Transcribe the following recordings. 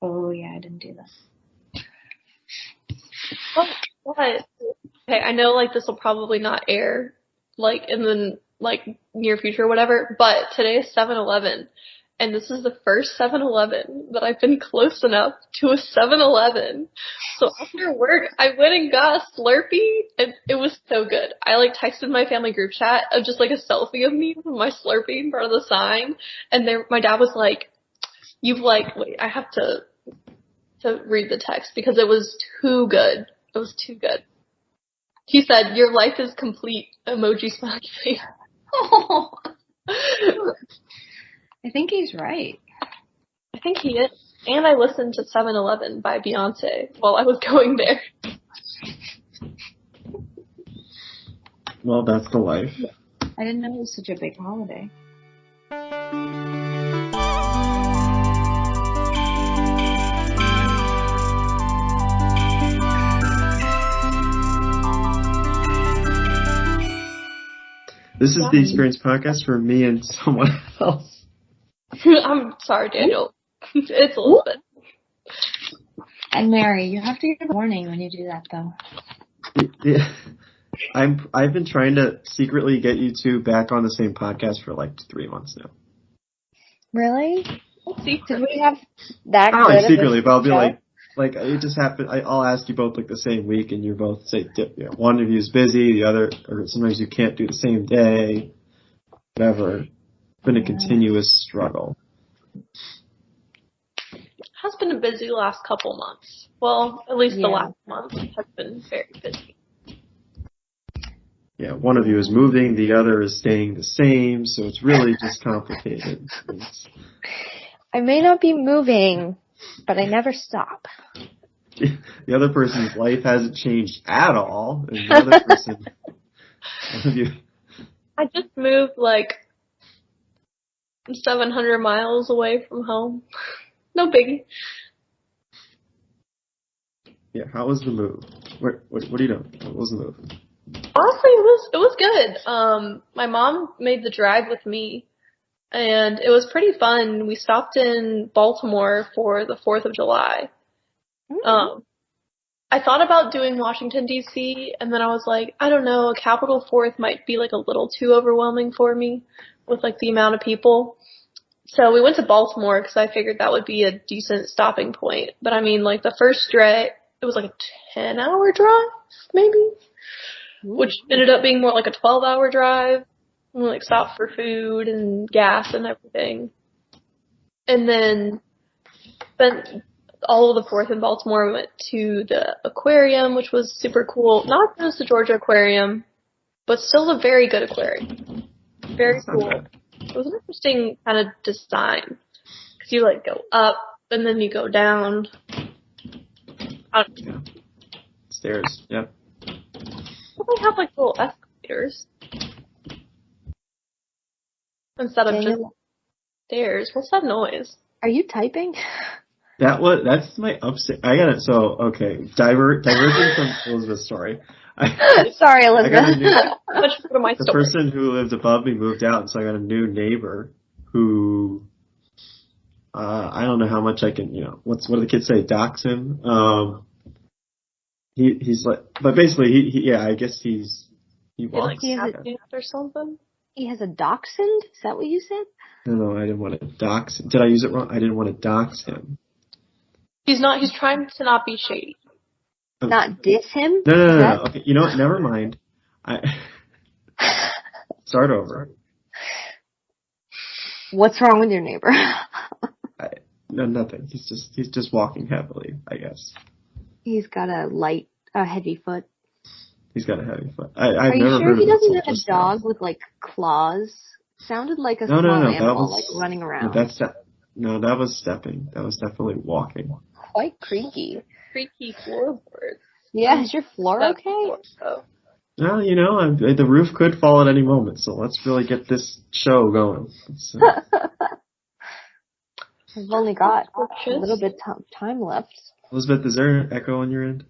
Oh, yeah, I didn't do that. Oh, what? Okay, I know, like, this will probably not air, like, in the, like, near future or whatever, but today is 7-Eleven, and this is the first 7-Eleven that I've been close enough to a 7-Eleven. So after work, I went and got a Slurpee, and it was so good. I, like, texted my family group chat of just, like, a selfie of me with my Slurpee in front of the sign, and my dad was like, wait, I have to read the text because it was too good. It was too good. He said, "Your life is complete." Emoji smiley face. Oh. I think he's right. I think he is. And I listened to 7-Eleven by Beyonce while I was going there. Well, that's the life. I didn't know it was such a big holiday. This is the Experience Podcast for me and someone else. I'm sorry, Daniel. It's Elizabeth. And Mary, you have to give a warning when you do that, though. Yeah. I've been trying to secretly get you two back on the same podcast for like 3 months now. Really? Secret. Did we have that Not like good secretly, of a but I'll be show? like it just happened. I'll ask you both like the same week, and you both say one of you is busy, the other, or sometimes you can't do the same day. Whatever. It's been a continuous struggle. Has been a busy last couple months. Well, at least the last month has been very busy. Yeah, one of you is moving, the other is staying the same, so it's really just complicated. I may not be moving, but I never stop. The other person's life hasn't changed at all, and the other person, one of you. I just moved like 700 miles away from home. No biggie. Yeah, how was the move? What are you doing? What was the move? Honestly, it was good. My mom made the drive with me, and it was pretty fun. We stopped in Baltimore for the 4th of July. I thought about doing Washington, D.C., and then I was like, I don't know, a Capitol 4th might be like a little too overwhelming for me with like the amount of people. So we went to Baltimore because I figured that would be a decent stopping point. But I mean, like the first drive, it was like a 10-hour drive, maybe, which ended up being more like a 12-hour drive. We like stopped for food and gas and everything. And then spent all of the 4th in Baltimore. We went to the aquarium, which was super cool. Not as good as the Georgia Aquarium, but still a very good aquarium. Very cool. It was an interesting kind of design. Because you like go up and then you go down. Yeah. Stairs, yep. Well, they have like little escalators. Instead of just stairs. What's that noise? Are you typing? That's my upstairs. Okay. Diverging from Elizabeth's story. Sorry, Elizabeth. I got the person who lived above me moved out, and so I got a new neighbor who, I don't know how much I can, what do the kids say, dox him? He's like, but basically I guess he walks. He has a or something? He has a dachshund? Is that what you said? No, I didn't want to dox him. Did I use it wrong? I didn't want to dox him. He's trying to not be shady. Not diss him? No. Okay, you know what? Never mind. Start over. What's wrong with your neighbor? No, nothing. He's just walking heavily, I guess. He's got a heavy foot. He's got a heavy foot. Are you sure he doesn't have a dog with like claws? Sounded like a small animal, like running around. No, that was stepping. That was definitely walking. Quite creaky. Creaky floorboards. Yeah, is your floor okay? Well, the roof could fall at any moment, so let's really get this show going. We've only got a little bit time left. Elizabeth, is there an echo on your end?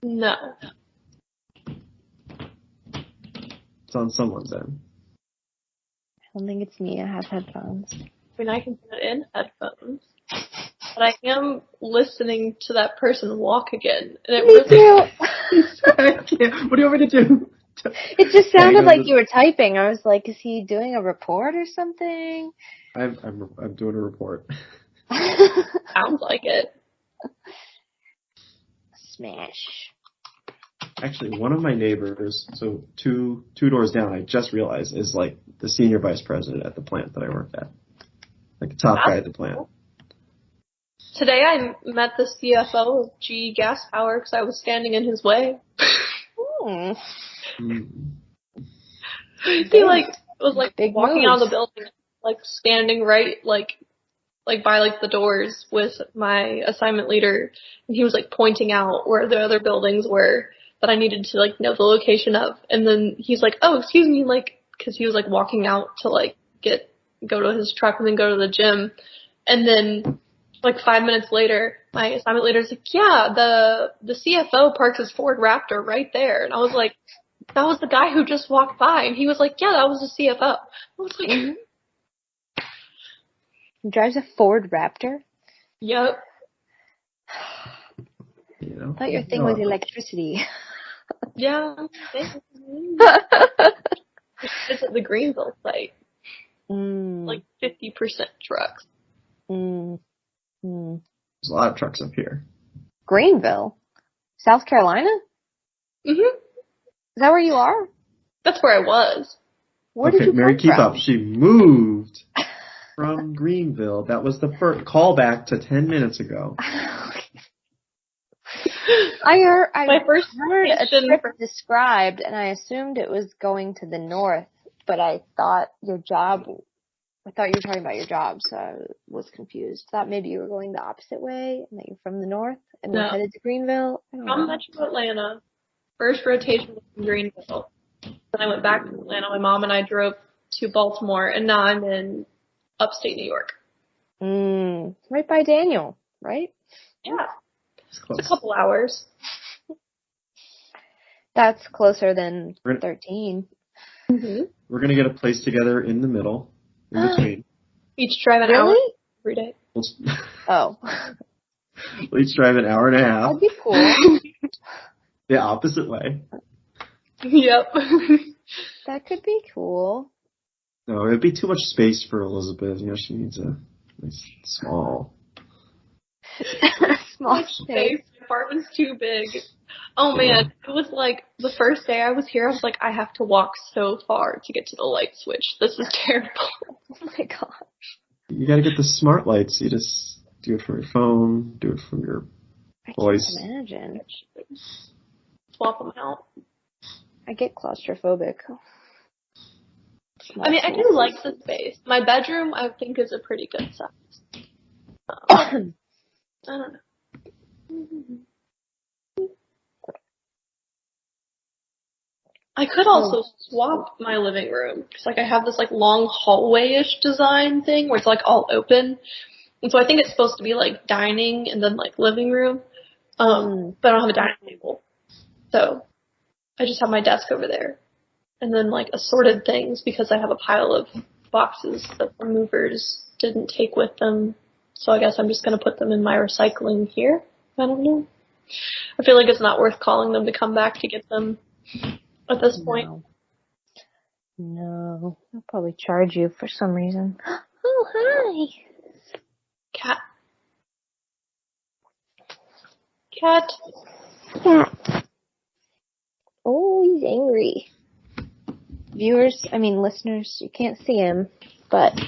No. It's on someone's end. I don't think it's me. I have headphones. I mean, I can put it in headphones. but I am listening to that person walk again. And it Me too. What do you want me to do? It just sounded like you were typing. I was like, is he doing a report or something? I'm doing a report. Sounds like it. Smash. Actually, one of my neighbors, so two doors down, I just realized, is like the senior vice president at the plant that I work at. Like the top guy at the plant. Today I met the CFO of GE Gas Power because I was standing in his way. He was Big walking moves. out of the building, standing right by the doors with my assignment leader, and he was pointing out where the other buildings were that I needed to know the location of. And then he's like, "Oh, excuse me," because he was walking out to go to his truck and then go to the gym. And then 5 minutes later, my assignment leader's like, "Yeah, the CFO parks his Ford Raptor right there." And I was like, "That was the guy who just walked by." And he was like, "Yeah, that was the CFO." I was like, He drives a Ford Raptor? "Yep." I thought your thing was electricity. Yeah. It's at the Greenville site. 50% trucks. There's a lot of trucks up here. Greenville? South Carolina? Mhm. Is that where you are? That's where I was. Where did you Mary, come keep from? up. She moved from Greenville. That was the first callback to 10 minutes ago. I heard My first a trip described, and I assumed it was going to the north, but I thought you were talking about your job, so I was confused. Thought maybe you were going the opposite way, and that you're from the north, and we're headed to Greenville. From Metro Atlanta. First rotation was in Greenville. Then I went back to Atlanta. My mom and I drove to Baltimore, and now I'm in upstate New York. Right by Daniel, right? Yeah. It's a couple hours. That's closer than 13. Mm-hmm. We're going to get a place together in the middle, in between. Each drive an hour every day. Oh. We'll each drive an hour and a half. That'd be cool. The opposite way. Yep. That could be cool. No, it'd be too much space for Elizabeth. She needs a nice small space. My apartment's too big. Oh man, it was the first day I was here, I was like, I have to walk so far to get to the light switch. This is terrible. Oh my gosh. You gotta get the smart lights. You just do it from your phone, do it from your voice. I can't imagine. Swap them out. I get claustrophobic. I do like the space. My bedroom, I think, is a pretty good size. I don't know. I could also swap my living room because I have this long hallway-ish design thing where it's all open, and so I think it's supposed to be dining and then living room. But I don't have a dining table, so I just have my desk over there, and then assorted things because I have a pile of boxes that the movers didn't take with them. So I guess I'm just gonna put them in my recycling here. I don't know. I feel like it's not worth calling them to come back to get them at this point. No. They'll probably charge you for some reason. Oh, hi. Cat. Oh, he's angry. Listeners, you can't see him, but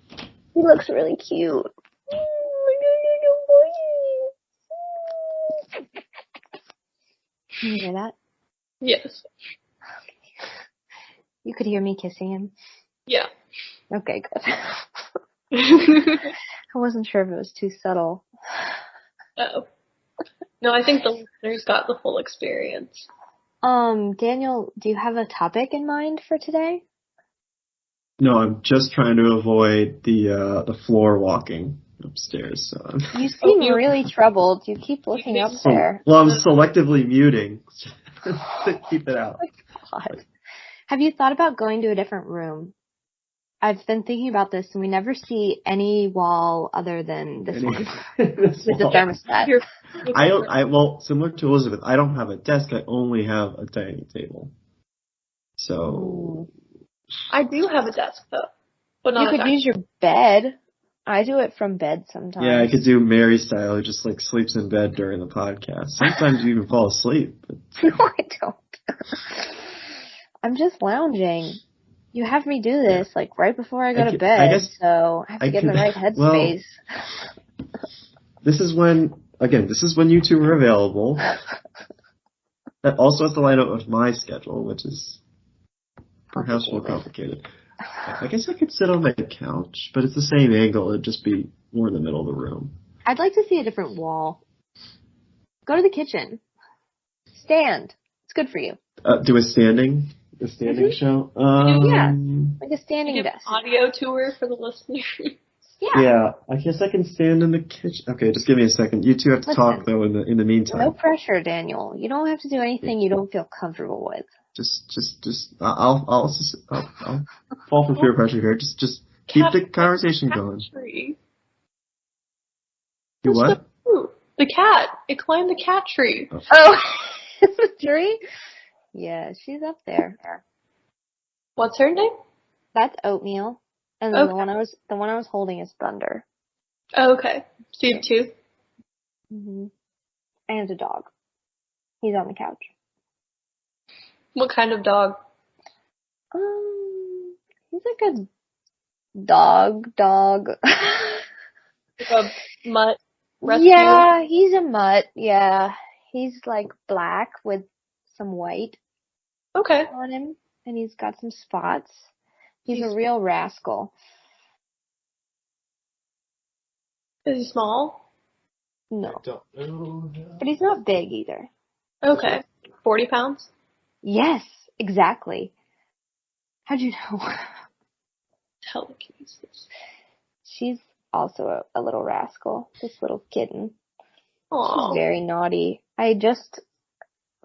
he looks really cute. Can you hear that? Yes. You could hear me kissing him? Yeah. Okay, good. I wasn't sure if it was too subtle. Oh. No, I think the listeners got the full experience. Daniel, do you have a topic in mind for today? No, I'm just trying to avoid the floor walking upstairs. So you seem really troubled. You keep looking up there. Well, I'm selectively muting to keep it out. Oh my God. Have you thought about going to a different room? I've been thinking about this, and we never see any wall other than this one This with the wall. thermostat. Well, similar to Elizabeth, I don't have a desk. I only have a dining table. So I do have a desk though, but You not a could dining. use your bed. I do it from bed sometimes. yeah, I could do Mary style, who just like sleeps in bed during the podcast. Sometimes you even fall asleep. But No, I don't. I'm just lounging. You have me do this like right before I go to bed, so I have to get in the right headspace. This is when you two are available. That also has to line up with my schedule, which is perhaps more complicated. I guess I could sit on my couch, but it's the same angle. It'd just be more in the middle of the room. I'd like to see a different wall. Go to the kitchen. Stand. It's good for you. Do a standing show? Yeah, like a standing Give desk. audio tour for the listeners. Yeah, I guess I can stand in the kitchen. Okay, just give me a second. You two have to talk though in the meantime. No pressure, Daniel. You don't have to do anything you don't feel comfortable with. I'll fall for peer pressure here. Just keep the conversation going. Tree. You what? The cat. It climbed the cat tree. Oh, it's a tree? Yeah, she's up there. What's her name? That's Oatmeal. And then the one I was holding is Thunder. Oh, okay. So you have two? Mm-hmm. And a dog. He's on the couch. What kind of dog? He's like a dog. Like a mutt rescue? Yeah, he's a mutt. Yeah. He's like black with some white on him. And he's got some spots. He's a real rascal. Is he small? No. But he's not big either. Okay. 40 pounds? Yes, exactly. How'd you know? Telekinesis. She's also a little rascal, this little kitten. Aww. She's very naughty. I just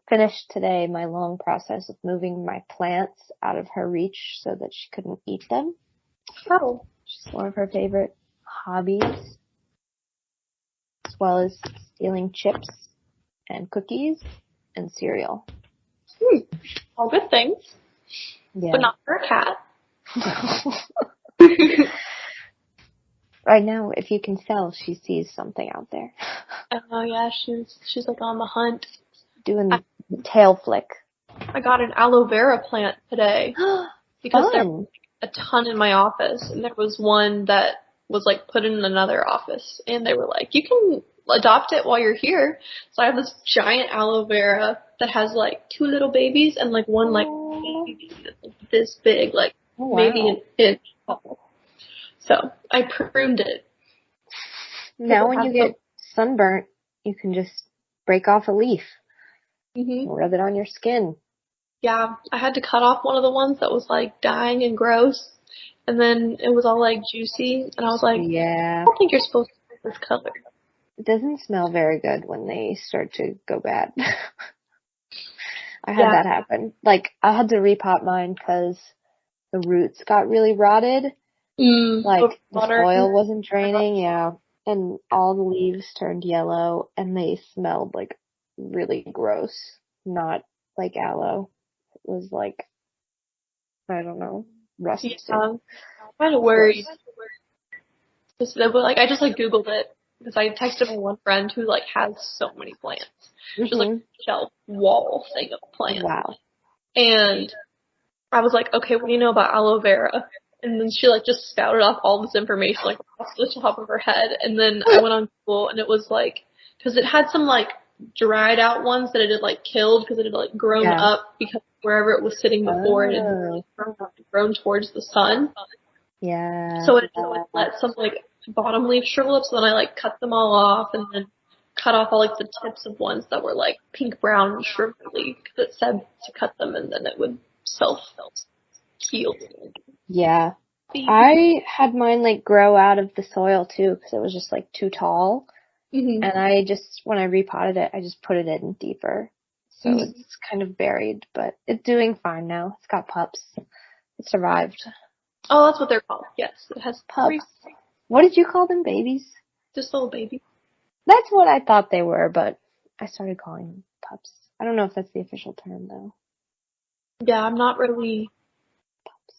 finished today my long process of moving my plants out of her reach so that she couldn't eat them. Oh. She's one of her favorite hobbies, as well as stealing chips and cookies and cereal. All good things. Yeah. But not for a cat. Right now, if you can tell, she sees something out there. Oh yeah, she's like on the hunt. Doing the tail flick. I got an aloe vera plant today. Because there was a ton in my office, and there was one that was like put in another office, and they were like, you can adopt it while you're here. So I have this giant aloe vera that has like 2 little babies and like one like baby this big, like maybe an inch tall. So I pruned it. Now when you get sunburnt, you can just break off a leaf. Mm-hmm. Rub it on your skin. Yeah, I had to cut off one of the ones that was like dying and gross, and then it was all like juicy, and I was like, yeah, I don't think you're supposed to make this color. It doesn't smell very good when they start to go bad. I had that happen. Like, I had to repot mine because the roots got really rotted. Like, the soil wasn't draining, and all the leaves turned yellow, and they smelled like really gross. Not like aloe. It was like, I don't know, rusted. Yeah, I'm kind of worried. Like, I just like Googled it because I texted my one friend who like has so many plants. Just like a shelf wall thing of plants. Wow. And I was like, okay, what do you know about aloe vera? And then she like just spouted off all this information like off the top of her head. And then I went on Google and it was like, because it had some like dried out ones that it had like killed because it had like grown up because wherever it was sitting before it had grown towards the sun. Yeah. So it had like let some like bottom leaves shrivel up. So then I like cut them all off and then cut off all like the tips of ones that were like pink brown and shrivelly because it said to cut them and then it would self heal. Yeah. I had mine like grow out of the soil too because it was just like too tall. Mm-hmm. And I just, when I repotted it, I just put it in deeper. So it's kind of buried, but it's doing fine now. It's got pups. It survived. Oh, that's what they're called. Yes, it has Pups. What did you call them? Babies? just little baby. That's what I thought they were, but I started calling them pups. I don't know if that's the official term though. Yeah, I'm not really. Pups.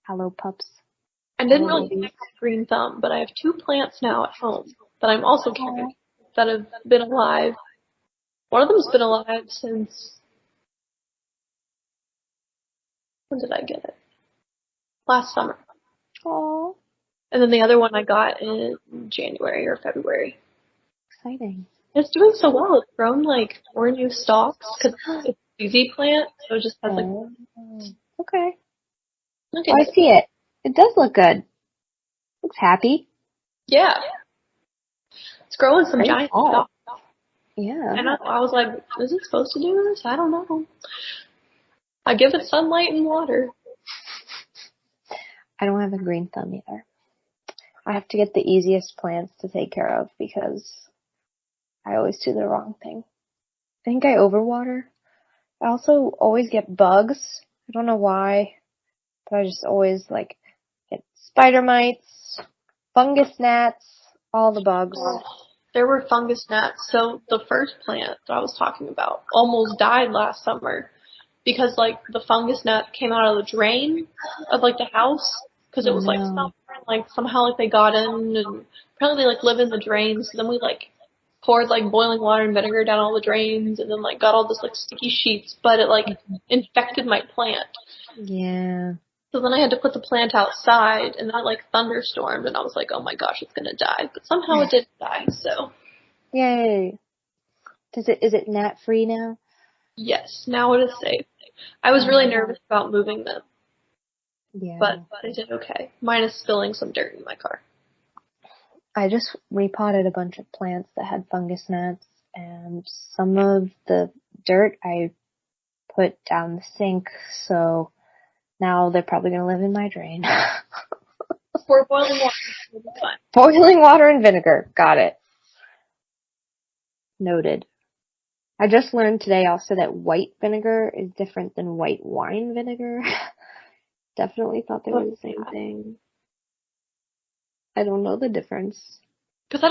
Hello, pups. I didn't Hello, really babies. get green thumb, but I have 2 plants now at home that I'm also carrying that have been alive. One of them's been alive since, when did I get it? Last summer. Oh, And then the other one I got in January or February. exciting. It's doing so well. It's grown like 4 new stalks because it's a easy plant, so it just has like, Oh, okay. look Oh, I at it. see it. It does look good. Looks happy. Yeah. It's growing some Very giant tall. stalks. Yeah. I know. I was like, is it supposed to do this? I don't know. I give it sunlight and water. I don't have a green thumb either. I have to get the easiest plants to take care of because I always do the wrong thing. I think I overwater. I also always get bugs. I don't know why, but I just always like get spider mites, fungus gnats, all the bugs. There were fungus gnats. So the first plant that I was talking about almost died last summer because like the fungus gnat came out of the drain of like the house because it Oh was like no. summer and like somehow like they got in and apparently they like live in the drains. So then we like poured like boiling water and vinegar down all the drains and then like got all this like sticky sheets, but it like infected my plant. Yeah. So then I had to put the plant outside and that like thunderstormed and I was like, oh my gosh, it's gonna die. But somehow it didn't die, so. Yay. Is it gnat free now? Yes, now it is safe. I was really nervous about moving them, Yeah. but they did okay. Minus spilling some dirt in my car. I just repotted a bunch of plants that had fungus gnats, and some of the dirt I put down the sink, so now they're probably gonna live in my drain. Pour boiling water, it'll be fine. Boiling water and vinegar. Got it. Noted. I just learned today also that white vinegar is different than white wine vinegar. Definitely thought they were the same thing. I don't know the difference. Because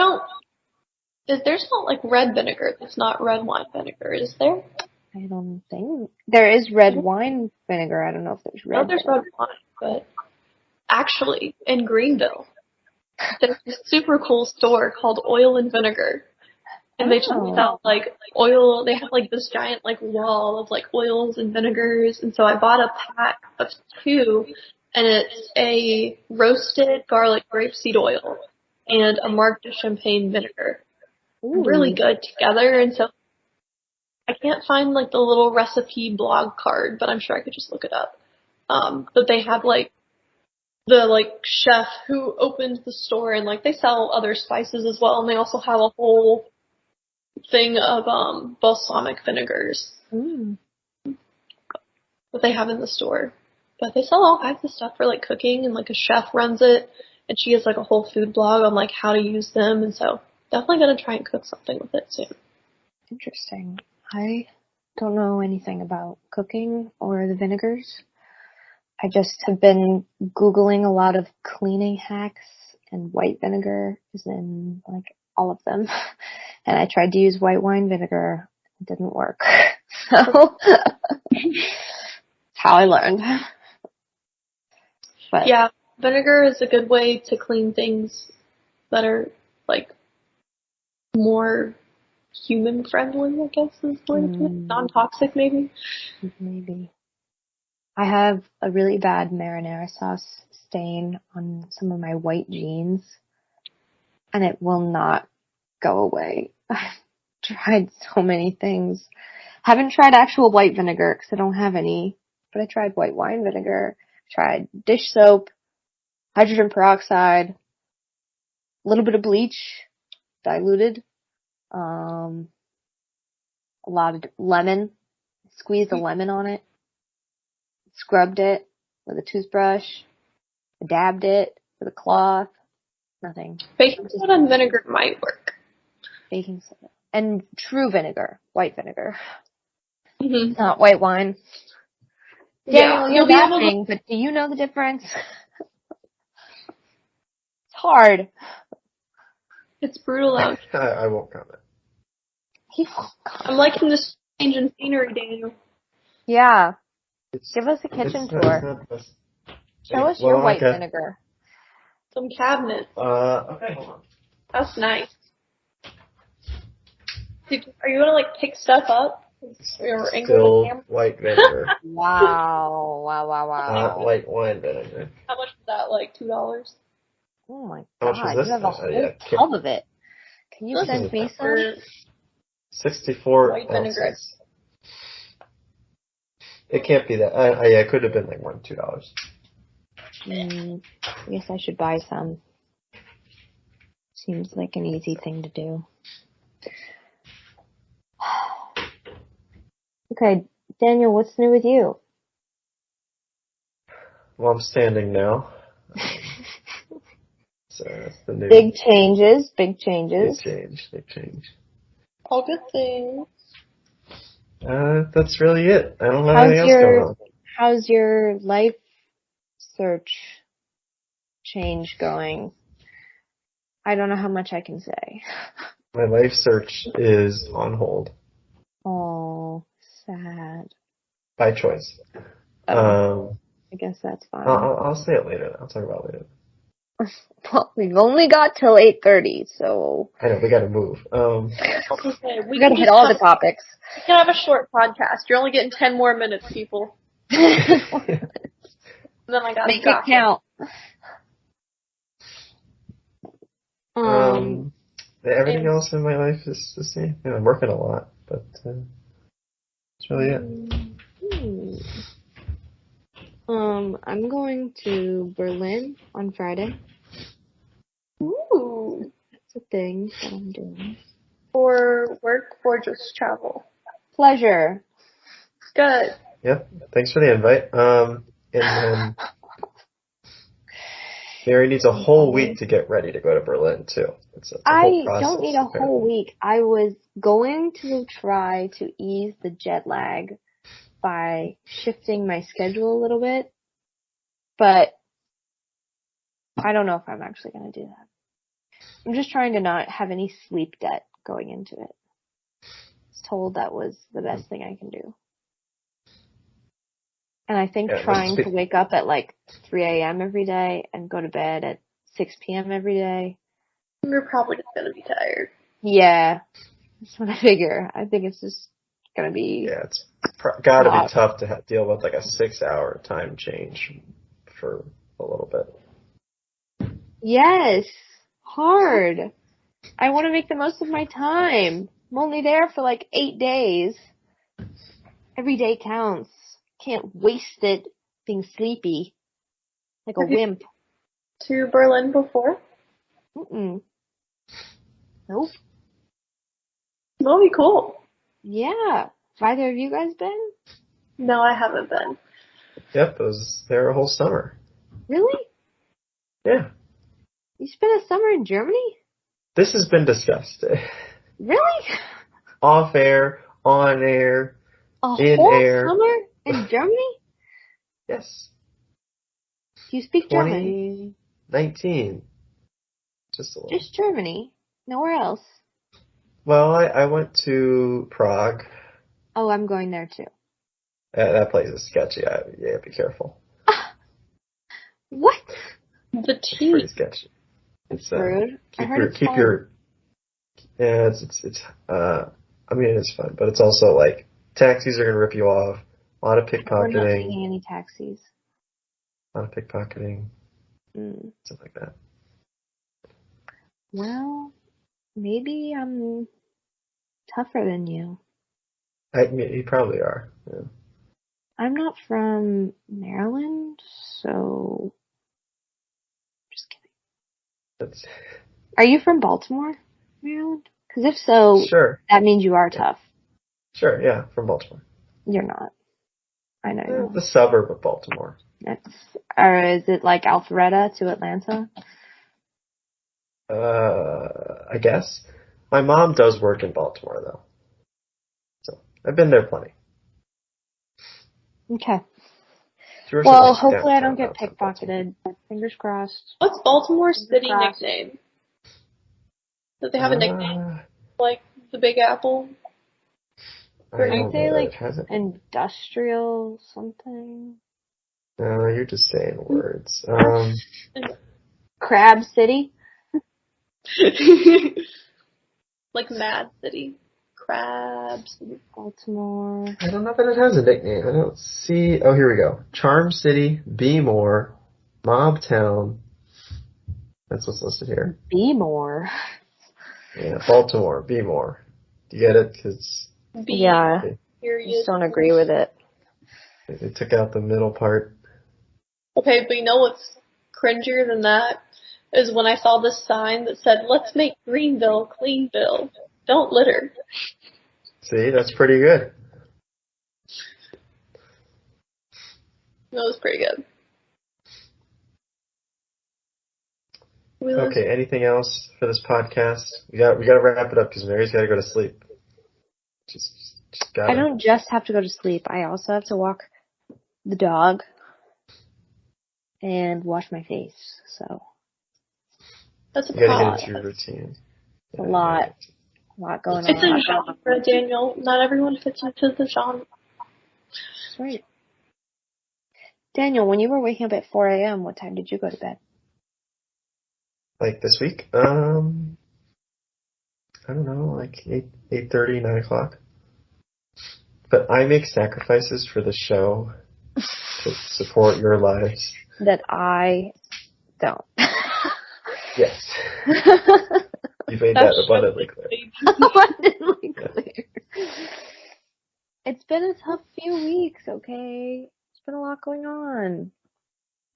there's not like red vinegar that's not red wine vinegar, is there? I don't think. There is red wine vinegar. I don't know if there's No, red there's vinegar. red wine, but actually, in Greenville, there's this super cool store called Oil and Vinegar. And they just sell like oil, they have like this giant like wall of like oils and vinegars. And so I bought a pack of 2 and it's a roasted garlic grapeseed oil and a Marc de Champagne vinegar. Ooh. Really good together. And so I can't find like the little recipe blog card, but I'm sure I could just look it up. But they have like the like chef who opened the store and like they sell other spices as well. And they also have a whole thing of balsamic vinegars that they have in the store. But they sell all kinds of stuff for like cooking and like a chef runs it and she has like a whole food blog on like how to use them and so definitely gonna try and cook something with it soon. Interesting. I don't know anything about cooking or the vinegars. I just have been Googling a lot of cleaning hacks and white vinegar is in like all of them. And I tried to use white wine vinegar. It didn't work. So that's how I learned. But Yeah, vinegar is a good way to clean things that are like more human friendly, I guess is the way to put it. Non-toxic maybe. maybe. I have a really bad marinara sauce stain on some of my white jeans, and it will not go away. I've tried so many things. Haven't tried actual white vinegar because I don't have any, but I tried white wine vinegar, tried dish soap, hydrogen peroxide, a little bit of bleach, diluted, a lot of lemon, squeezed a lemon on it, scrubbed it with a toothbrush, dabbed it with a cloth, nothing. Baking soda and vinegar might work. Baking soda. And true vinegar, white vinegar, Mm-hmm. not white wine. Yeah, Daniel, you're laughing, but do you know the difference? hard. It's brutal out. I won't comment. I'm liking this change in scenery, Daniel. Yeah. It's, Give us a kitchen it's tour. not the best. Show us your white okay. vinegar. Some cabinets. Okay, hold on. That's nice. Are you gonna like pick stuff up? Or angle the Still camera? white vinegar. Wow. Wow. Not white wine vinegar. How much was that? Like $2? Oh my How much god, was you have this? a whole Yeah, tub of it. Can you This send is me a- some? Or 64 white vinegar. ounces. It can't be that. Yeah, it could have been like $1, $2. I guess I should buy some. Seems like an easy thing to do. Okay, Daniel, what's new with you? Well, I'm standing now. So that's the new Big changes. Big change. all good things. That's really it. I don't have anything else going on. How's your life search change going? I don't know how much I can say. My life search is on hold Oh, sad. by choice. I guess that's fine. I'll say it later. I'll talk about it later. Well, we've only got till 8:30, so I know we gotta move. Okay, we gotta hit all the topics. We can have a short podcast. You're only getting 10 more minutes, people. And then I got Make it count. Everything else in my life is the same. Yeah, I'm working a lot, but that's really it. I'm going to Berlin on Friday. Ooh. That's a thing that I'm doing. For work or just travel? Pleasure. Good. Yep. Thanks for the invite. And then Mary needs a whole week to get ready to go to Berlin too. It's a whole process. I don't need a whole week. I was going to try to ease the jet lag by shifting my schedule a little bit, but I don't know if I'm actually going to do that. I'm just trying to not have any sleep debt going into it. I was told that was the best thing I can do. And I think trying to wake up at like 3 a.m. every day and go to bed at 6 p.m. every day. You're probably just going to be tired. Yeah. That's what I figure. I think it's just going to be... Yeah, it's gotta be tough to deal with like a 6-hour time change for a little bit. Yes. Hard. I want to make the most of my time. I'm only there for like 8 days. Every day counts. Can't waste it being sleepy like a wimp. To Berlin before? Mm-mm. Nope. That'll be cool. Yeah. Have either of you guys been? No, I haven't been. Yep, I was there a whole summer. Really? Yeah. You spent a summer in Germany? This has been discussed. Really? Off air, on air, in whole air. Summer in Germany? Yes. Do you speak German? 2019. Just a little. Just Germany? Nowhere else? Well, I went to Prague. Oh, I'm going there too. That place is sketchy. Yeah, be careful. What? The It's pretty sketchy. It's rude. Yeah, I mean, it's fun, but it's also like taxis are gonna rip you off. A lot of pickpocketing. We're not taking any taxis. A lot of pickpocketing. Stuff like that. Well, maybe I'm tougher than you. You probably are. Yeah. I'm not from Maryland, so just kidding. Are you from Baltimore, Maryland? Because if so, sure. That means you are tough. Sure, yeah, from Baltimore. You're not. I know you're not. The suburb of Baltimore. Or is it like Alpharetta to Atlanta? I guess. My mom does work in Baltimore, though. So, I've been there plenty. Okay. Threw Well, herself hopefully I don't downtown, get Baltimore. pickpocketed. Fingers crossed. What's Baltimore's city crossed. nickname? Does they have a nickname? Like the Big Apple? I I'd don't say know that like it has it. industrial something. No, you're just saying words. Crab City. Like Mad City. Crabs. Baltimore. I don't know that it has a nickname. I don't see. Oh, here we go. Charm City, Be More, Mob Town. That's what's listed here. Be more. Yeah, Baltimore, Be More. Do you get it? Because Yeah. I Period. just don't agree with it. they took out the middle part. Okay, but you know what's cringier than that? Is when I saw this sign that said, "Let's make Greenville Cleanville. Don't litter." See, that's pretty good. That was pretty good. Okay, anything else for this podcast? We got to wrap it up because Mary's got to go to sleep. Just gotta. I don't just have to go to sleep. I also have to walk the dog and wash my face. So That's a You gotta problem. get into your routine. it's a lot going It's on. a genre, Daniel. Not everyone fits into the genre. That's right. Daniel, when you were waking up at 4 a.m., what time did you go to bed? Like this week? I don't know, like 8:30, 9 o'clock. But I make sacrifices for the show to support your lives. That I don't. Yes. You've made that abundantly clear. Abundantly clear. It's been a tough few weeks, okay? There's been a lot going on.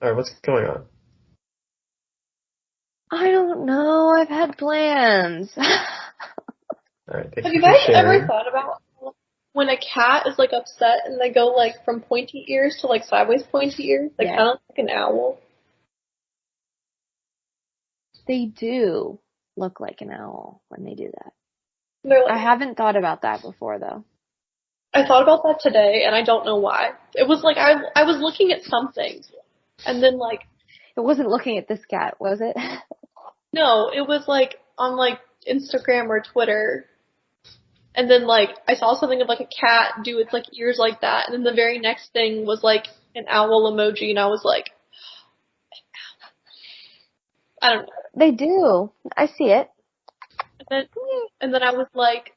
Alright, what's going on? I don't know. I've had plans. Alright, Have you guys ever thought about when a cat is like upset and they go like from pointy ears to like sideways pointy ears? Like Yeah. kind of like an owl. They do look like an owl when they do that. They're like, I haven't thought about that before, though. I thought about that today and I don't know why. It was like I was looking at something and then like It wasn't looking at this cat, was it? no, it was like on like Instagram or Twitter. And then like I saw something of like a cat do its like ears like that, and then the very next thing was like an owl emoji, and I was like, I don't know. They do. I see it. And then I was like,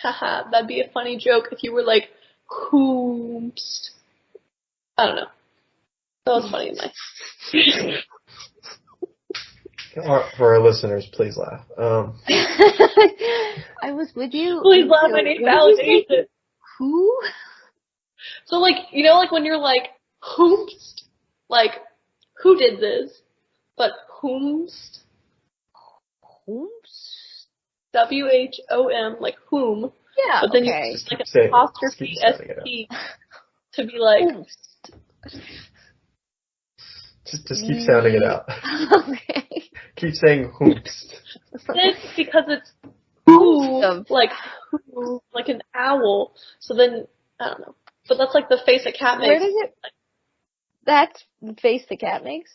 haha, that'd be a funny joke if you were like, whoops. I don't know. That was funny in my. For our listeners, please laugh. I was with you. Please laugh, I need validation. Who? So like, you know, like when you're like, whoops, like, who did this? But whomst. Whoops. WHOM, like whom. Yeah, But then you okay. use like an apostrophe ST to be like. Just keep sounding it out. Okay. Keep saying hoops. It's because it's who, like who, like an owl. So then, I don't know. But that's like the face a cat makes. Where does it? That's the face the cat makes?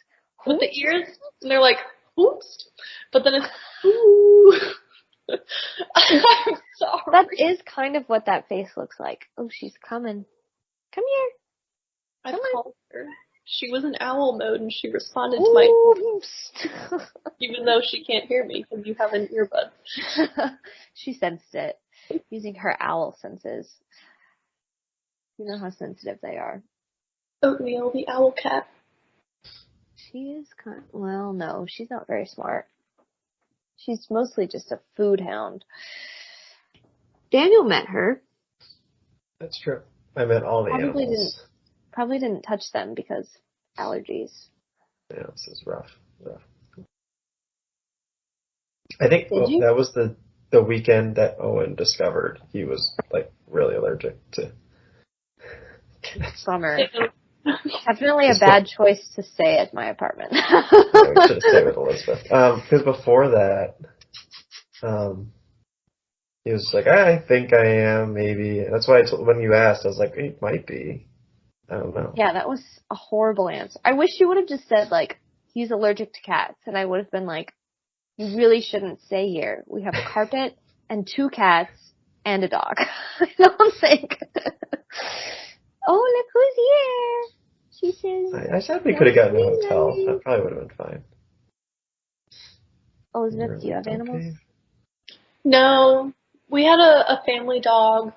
With the ears, and they're like, whoops. But then it's, ooh. I'm sorry. That is kind of what that face looks like. Oh, she's coming. Come here. I called her. She was in owl mode and she responded to my even though she can't hear me because you have an earbud. She sensed it using her owl senses. You know how sensitive they are. Oatmeal, the owl cat. She is well, no, she's not very smart. She's mostly just a food hound. Daniel met her. That's true. I met all the animals. Probably didn't touch them because allergies. Yeah, this is rough. I think that was the weekend that Owen discovered he was like really allergic to. Bummer. Definitely a bad choice to stay at my apartment. Yeah, we should have stayed with Elizabeth. Because before that, he was like, I think I am, maybe. That's why when you asked, I was like, it might be. I don't know. Yeah, that was a horrible answer. I wish you would have just said, like, he's allergic to cats, and I would have been like, you really shouldn't stay here. We have a carpet and 2 cats and a dog. I don't think. Oh, look who's here. She says. I said we could have gotten a hotel. That probably would have been fine. Elizabeth, do you have animals? Okay. No, we had a family dog,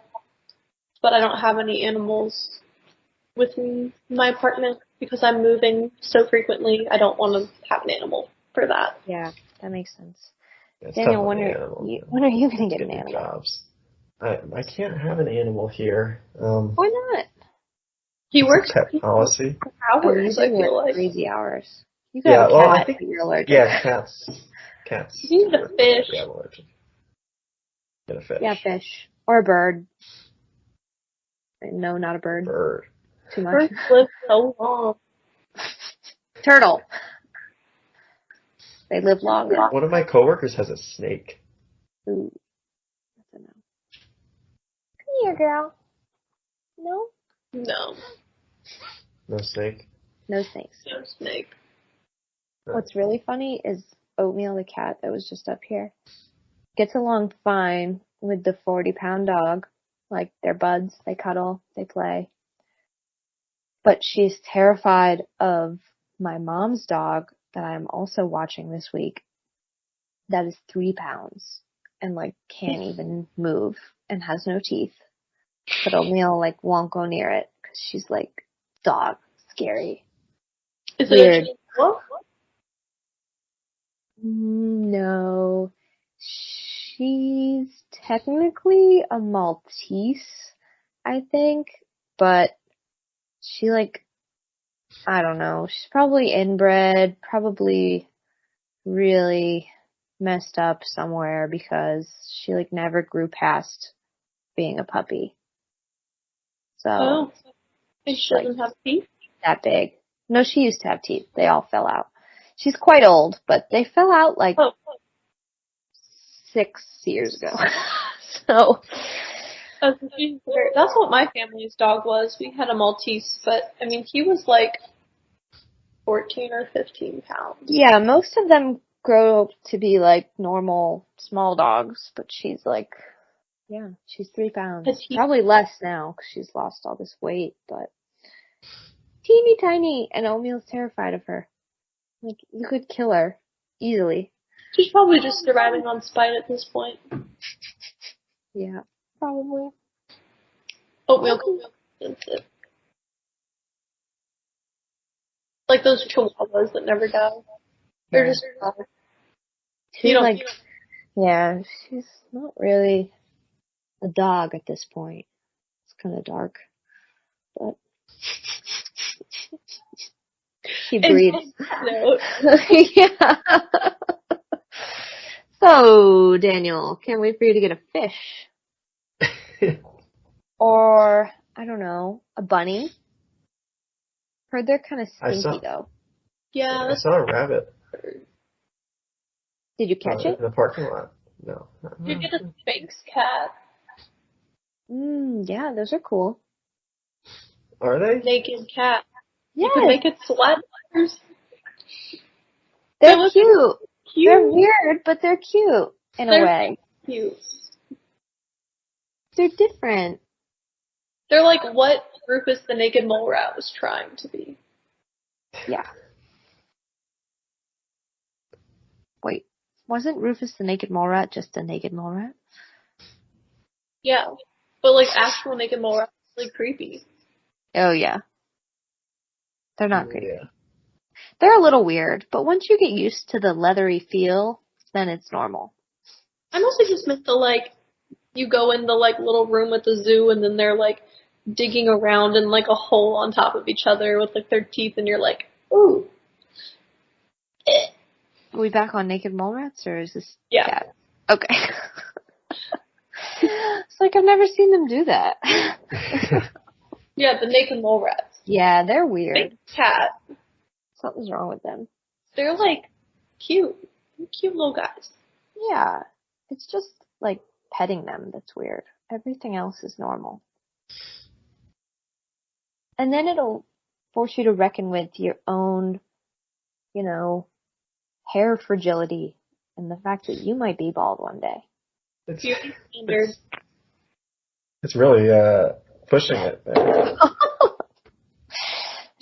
but I don't have any animals with me in my apartment because I'm moving so frequently. I don't want to have an animal for that. Yeah, that makes sense. Yeah, it's Daniel, tough on when the are animals, you, man. when are you going to get Get an new animal? jobs. I can't have an animal here. Why not? He It's works a pet policy. Oh, you hours, do I feel work like. crazy hours. You could Yeah, have a well, cat, I think but you're allergic. yeah, cats. You need a fish. Yeah, I'm allergic. Get a fish. Yeah, fish. Or a bird. No, not a bird. Bird. Too much. Birds live so long. Turtle. They live longer. One of my coworkers has a snake. Ooh. That's a no. Come here, girl. No? No, No snake. No snakes. no snake. What's really funny is Oatmeal, the cat that was just up here, gets along fine with the 40-pound dog. Like, they're buds. They cuddle. They play. But she's terrified of my mom's dog that I'm also watching this week. That is 3 pounds and, like, can't even move and has no teeth. But Oatmeal, like, won't go near it because she's like, dog, scary. Is Weird. it a chihuahua? No. She's technically a Maltese, I think, but she, like, I don't know. She's probably inbred, probably really messed up somewhere because she, like, never grew past being a puppy. So, Oh, and she like, doesn't have teeth? that big. No, she used to have teeth. They all fell out. She's quite old, but they fell out like Oh, 6 years ago. So, that's what my family's dog was. We had a Maltese, but I mean, he was like 14 or 15 pounds. yeah, most of them grow to be like normal small dogs, but she's like, yeah, she's 3 pounds. Petite. Probably less now because she's lost all this weight, but teeny tiny, and Oatmeal's terrified of her. Like, you could kill her easily. She's probably just surviving on spite at this point. Yeah, probably. Oatmeal expensive. Like those chihuahuas that never die. They're Yeah. just She's you don't like, yeah, she's not really a dog at this point. It's kind of dark, but she breathes. No. Yeah. So, Daniel, can't wait for you to get a fish. Or, I don't know, a bunny. Heard they're kind of stinky, though. Yeah, I saw a rabbit. Did you catch it? In the parking lot. No. you get a Spanx cat, Yeah, those are cool. Are they? naked cat. Yes, You could make it sweat. they're look cute. Cute. They're weird, but they're cute in a They're way. cute. They're different. They're like what Rufus the Naked Mole Rat was trying to be. Yeah. Wait, wasn't Rufus the Naked Mole Rat just a naked mole rat? Yeah. But like actual Naked Mole Rat is really creepy. Oh, yeah. They're not creepy. Yeah. They're a little weird, but once you get used to the leathery feel, then it's normal. I mostly just meant the like, you go in the like little room at the zoo and then they're like digging around in like a hole on top of each other with like their teeth and you're like, ooh. Eh. Are we back on naked mole rats, or is this Yeah. cat? Okay. It's like I've never seen them do that. Yeah, the Naked Mole Rats. Yeah, they're weird. Big cat. Something's wrong with them. They're like cute. Cute little guys. Yeah. It's just like petting them that's weird. Everything else is normal. And then it'll force you to reckon with your own, hair fragility and the fact that you might be bald one day. Beauty standard. It's really pushing it there.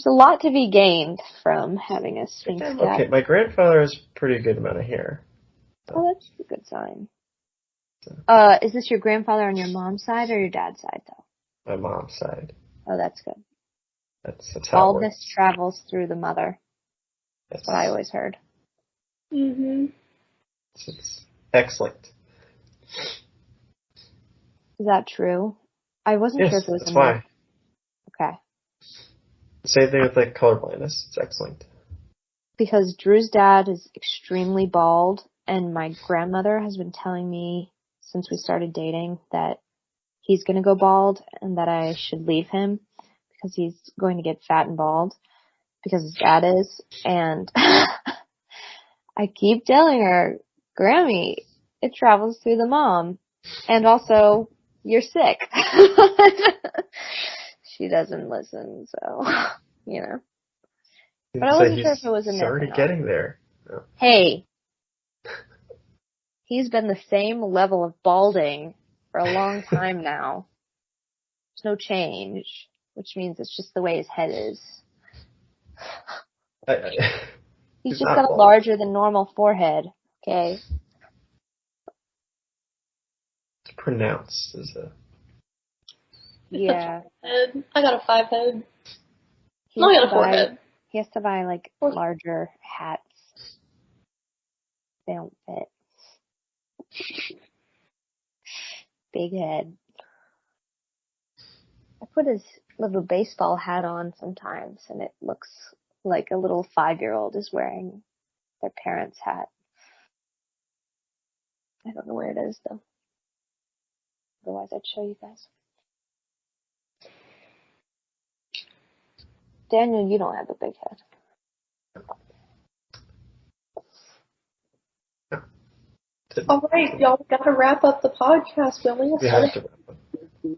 There's a lot to be gained from having a sphinx cat. Okay, my grandfather has a pretty good amount of hair. So. Oh, that's a good sign. Is this your grandfather on your mom's side or your dad's side, though? My mom's side. Oh, that's good. That's how all it works. this travels through the mother. That's what I always heard. Mhm. It's excellent. Is that true? I wasn't sure if it was that's why. Okay. Same thing with like color blindness. It's excellent. Because Drew's dad is extremely bald, and my grandmother has been telling me since we started dating that he's going to go bald and that I should leave him because he's going to get fat and bald because his dad is. And I keep telling her, Grammy, it travels through the mom. And also, you're sick. She doesn't listen, so, But I wasn't sure if it was a myth. He's already getting there. No. Hey, he's been the same level of balding for a long time now. There's no change, which means it's just the way his head is. He's just got a larger than normal forehead, okay? It's pronounced as a... Yeah. I got a 5 head. I got a 4 head. He has to buy, like, larger hats. They don't fit. Big head. I put his little baseball hat on sometimes, and it looks like a little 5-year-old is wearing their parents' hat. I don't know where it is, though. Otherwise, I'd show you guys. Daniel, you don't have a big head. All right, y'all, we got to wrap up the podcast. We have to wrap up.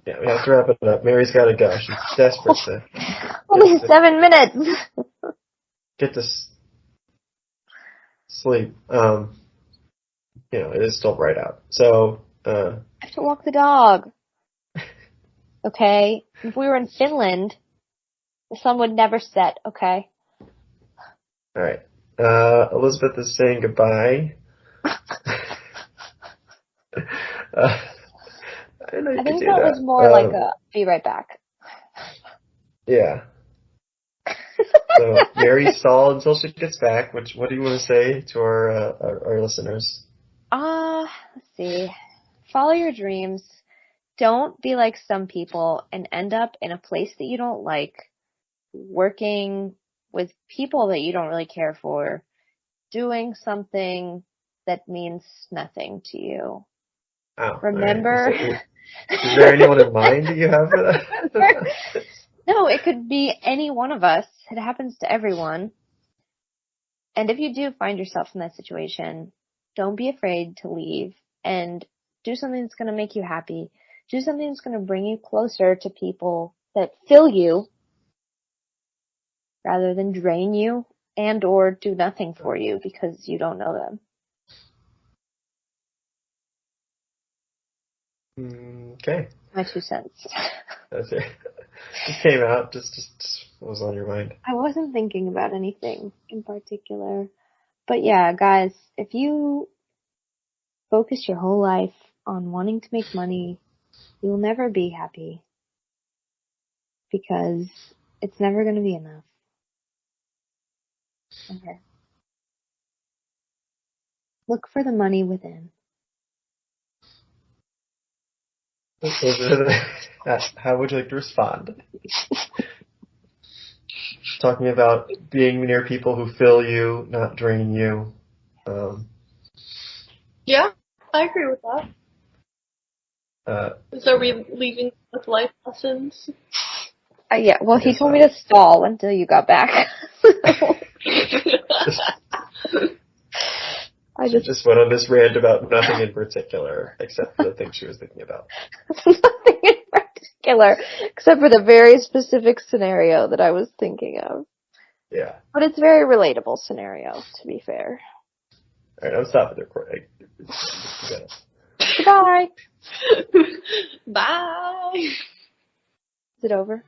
Yeah, we have to wrap it up. Mary's got to go. She's desperate to... Only 7 minutes! Get to sleep. It is still bright out. So, I have to walk the dog. Okay? If we were in Finland, the sun would never set, okay? Alright. Elizabeth is saying goodbye. I think that was more like a be right back. Yeah. So Mary stalled until she gets back. What do you want to say to our listeners? Let's see. Follow your dreams. Don't be like some people and end up in a place that you don't like, working with people that you don't really care for, doing something that means nothing to you. Oh, Remember? Right. Is there anyone in mind that you have for that? No, it could be any one of us. It happens to everyone. And if you do find yourself in that situation, don't be afraid to leave and do something that's going to make you happy. Do something that's going to bring you closer to people that fill you rather than drain you and or do nothing for you because you don't know them. Okay. My 2 cents. That's it. It came out. Just what was on your mind. I wasn't thinking about anything in particular. But yeah, guys, if you focus your whole life on wanting to make money, you'll never be happy. Because it's never going to be enough. Okay. Look for the money within. How would you like to respond? Talking about being near people who fill you, not drain you. Yeah, I agree with that. So are we leaving with life lessons? Yeah, well, he told me to stall until you got back. I just went on this rant about nothing in particular, except for the thing she was thinking about. Nothing in particular. particular, except for the very specific scenario that I was thinking of. Yeah. But it's a very relatable scenario, to be fair. Alright, I'm stopping the recording. Goodbye. Bye. Is it over?